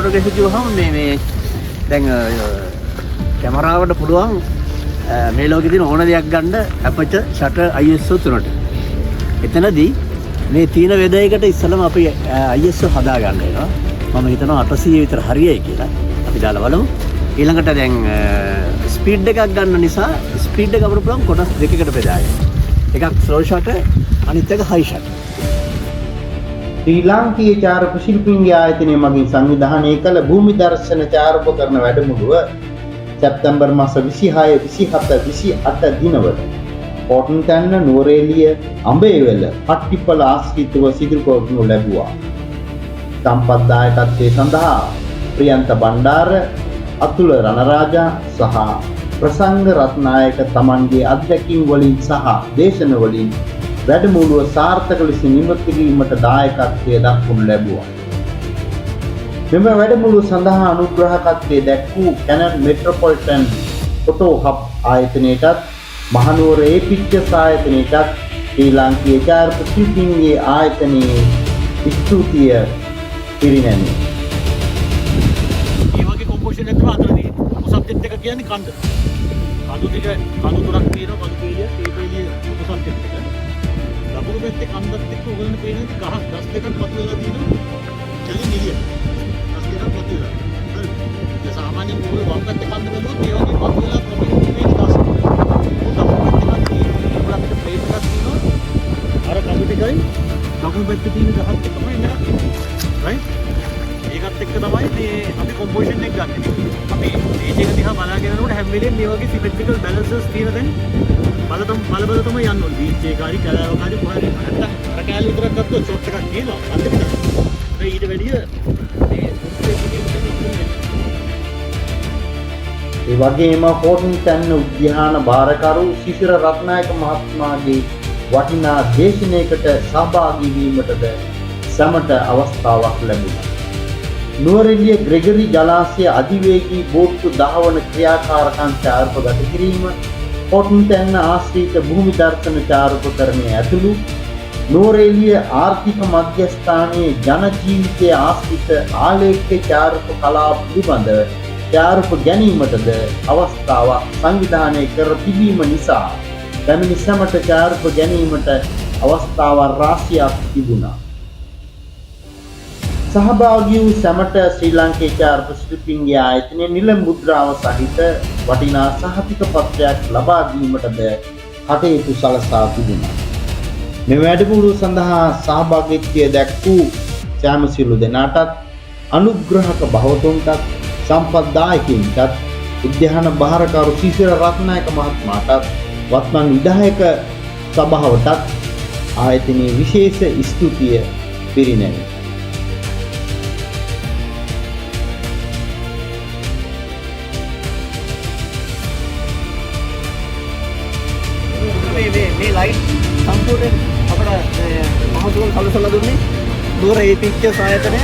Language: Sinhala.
ෆොටෝග්‍රැෆි කිව්වහම මේ දැන් කැමරාවට පුළුවන් මේ ලෝකෙ තියෙන ඕන දෙයක් ගන්න අපචර් ෂටර් ISO 3ට. එතනදී මේ තීන වේදයකට ඉස්සලම අපි ISO හදා ගන්න වෙනවා. මම හිතනවා 800 විතර හරියයි කියලා. අපි දාලා බලමු. ඊළඟට දැන් ස්පීඩ් එකක් ගන්න නිසා ස්පීඩ් එක අපිට පුළුවන් කොටස් දෙකකට බෙදාගන්න. එකක් ස්ලෝ ෂටර් අනිත් එක හයි ෂටර්. ශ්‍රී ලාංකීය චාරක ශිල්පීන්ගේ ආයතනය මගින් සංවිධානය කළ භූමි දර්ශන චාරෝපකරණ වැඩමුළුව සැප්තැම්බර් මාස 26, 27, 28 දිනවල කොටන්තැන්න නුවරඑළිය අඹේවැල පට්ටිපල ආශ්‍රිතව සිදු කරනු ලැබුවා. සම්පත් දායකත්වයේ සඳහා ප්‍රියන්ත බණ්ඩාර, අතුල රණරාජා සහ ප්‍රසංග රත්නායක තමන්ගේ අත්දැකීම් වලින් සහ දේශන වලින් වැඩමුළුව සාර්ථක ලෙස නිම කිරීමට දායකත්වය දක්වනු ලැබුවා. මෙම වැඩමුළුව සඳහා අනුග්‍රහකත්වයේ දැක් වූ කැනන් මෙට්‍රොපොලිටන් ෆොටෝ හබ් ආයතනයටත් මහනුවර ඒ.පික්චර්ස් ආයතනයටත් ශ්‍රී ලාංකීය චාරක ශිල්පීන්ගේ ආයතනයේ ස්තුතිය පිරිනැමේ. මේ වගේ කොම්පොසිෂන් එකක් තමයි අතනදී. සබ්ජෙක්ට් එක කියන්නේ කඳ. කඳු ටික කඳු තුනක් තියෙනවා. කඳු පේලිය, ඒ පේලිය සබ්ජෙක්ට් එක. ලබුරු පැත්තේ කන්දත් එක්ක ඔයගොල්ලෝ පේන ගහක් ගස් දෙකක් පතු වෙලා තියෙනවා. කැලේ නිලිය. ගස් දෙකක් පතු වෙලා. හරි. ඒ සාමාන්‍යයෙන් මොකද වම් පැත්තේ කන්ද බැලුවොත් ඒ වගේ පතු වෙලා තමයි මේ ගස්. ලබුරු පැත්තේ කන්ද තියෙනවා. අපිට ප්ලේට් එකක් තියෙනවා. අර කඳු ටිකයි ලබුරු පැත්තේ තියෙන ගහක් එක තමයි මෙතන. රයිට්? ඒකත් එක්ක තමයි මේ අපි කොම්පොසිෂන් එක ගන්න. අපි මේජ් එක දිහා බලාගෙන යනකොට හැම වෙලේම මේ වගේ සිමෙට්‍රිකල් බැලන්සස් තියෙන දැන් බලබල තමයි යන්න ඕනේ. බීච් එක හරි කැලෑවක හරි කොහරි නැත්තම් අර කැලේ විතරක් ගත්තොත් ෂොට් එකක් ගේනවා. අන්තිම විතර. ඒ ඊට වැඩිය මේ ඒ වගේම කොටන්තැන්න උද්‍යාන භාරකරු ශිෂිර රත්නායක මහත්මයාගේ වටිනා දේශනයකට සහභාගී වීමටද සමට අවස්ථාවක් ලැබුණා. නුවරඑළිය ග්‍රෙගරි ජලාශය අධිවේගී බෝට්ටු දහවන ක්‍රියාකාරකම් චාරකගත කිරීම, කොටන්තැන්න ආශ්‍රිත භූමි දර්ශන චාරකකරණය ඇතුළු නුවරඑළිය ආර්ථික මධ්‍යස්ථානයේ ජන ජීවිතයේ ආශ්‍රිත ආලේඛ්‍ය චාරක කලාව පිළිබඳ චාරක ගැනීමටද අවස්ථාවක් සංවිධානය කර තිබීම නිසා පැමිණි සමට චාරක ගැනීමට අවස්ථාවක් රාශියක් තිබුණා. සහභාගී වූ සැමට ශ්‍රී ලාංකේය චාරක ශිල්පීන්ගේ ආයතනයේ නිල මුද්‍රාව සහිත වටිනා සහතික පත්‍රයක් ලබා දීමටද කටයුතු සලසා තිබුණා. මේ වැඩමුළුව සඳහා සහභාගීත්වය දැක් වූ සෑම සියලු දෙනාටත් අනුග්‍රහක භවතුන්ටත් සම්පත්දායකින්ටත් උද්‍යාන භාරකරු ශිෂිර රත්නායක මහත්මයාටත් වත්මන් විධායක සභාවටත් ආයතනයේ විශේෂ ස්තුතිය පිරිනැමේ. මේ ලයිට් සම්පූර්ණයෙන් අපිට මහතුරුන් සලසලා දුන්නේ නුවර ඒ.පික්චර්ස් ආයතනය